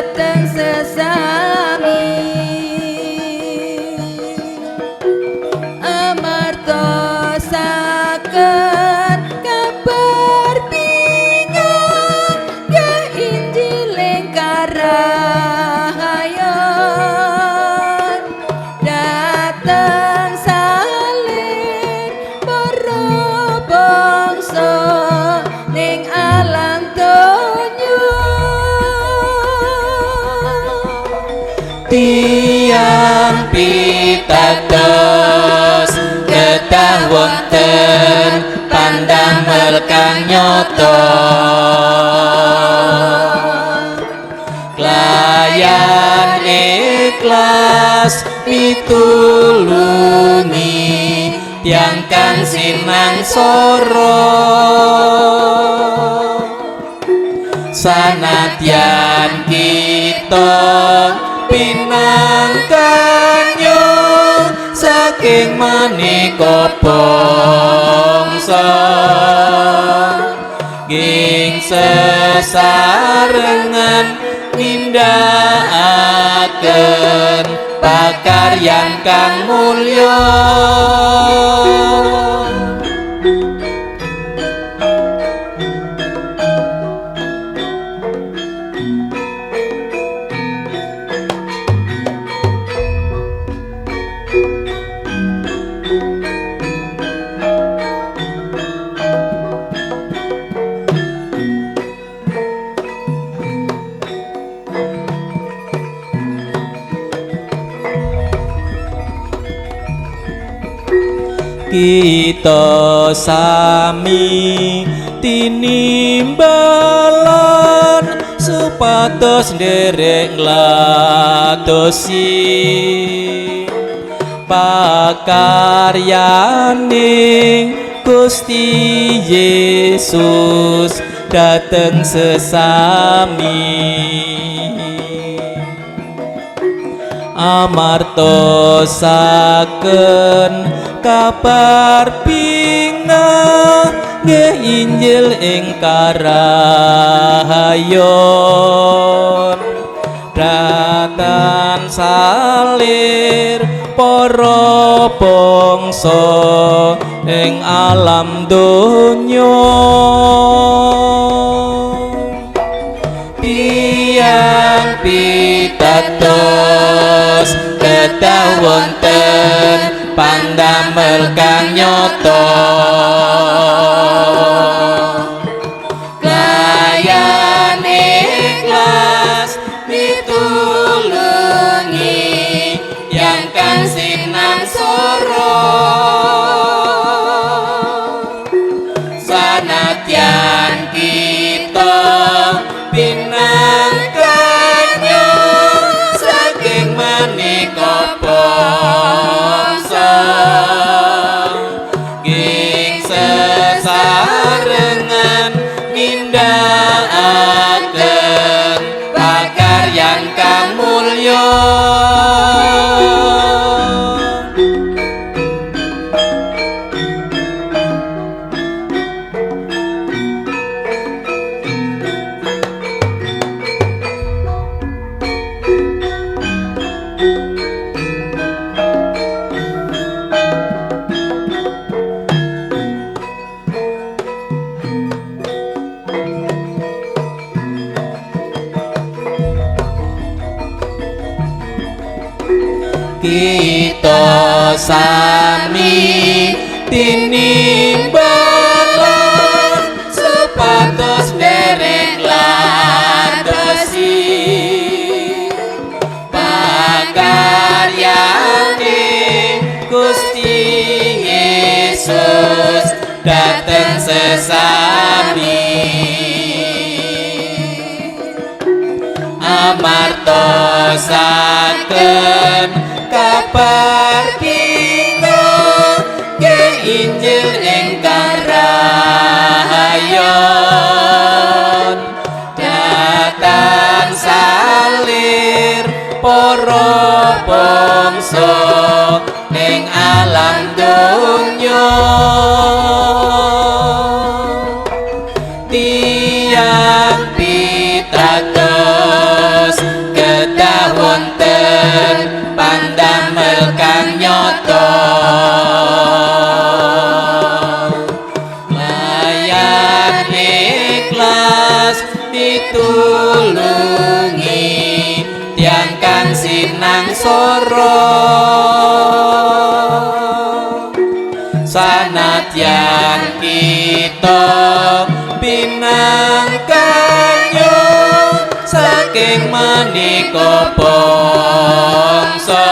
dateng sesami amartosaken kabar bingung ke Injil karahayon dateng salin para bangsa ning alam donya tiyang pitados kedah wonten pandamel kang nyata klayan ikhlas pitulungi tiyang kang sinang soro sanadyan kita pinangkanyo saking maneka bangsa ging sesarengan nindakaken pakaryan kang mulya kita sami tinimbalan supados nderek ngladosi pakaryaning Gusti Yesus dateng sesami amartosaken kabar bingah nggih Injil ing karahayon datan salir para bangsa ing alam donya tiyang pitados kedah wonten pandamel kang nyata klayan ikhlas pitulungi yang kang sinang soro sanadyan kita pinangkanyo saking maneka bangsa ging sesarengan nindakaken pakaryan kang mulya kita sami tinimbalan supados nderek ngladosi pakaryaning Gusti Yesus dateng sesami amartosaken kabar bingung ke Injil ing karahayon datan salir para bangsa ing alam donya tiyang pitados pitulungi tiang kang sinang soro sanadyan kita pinangkanyo saking manika bangsa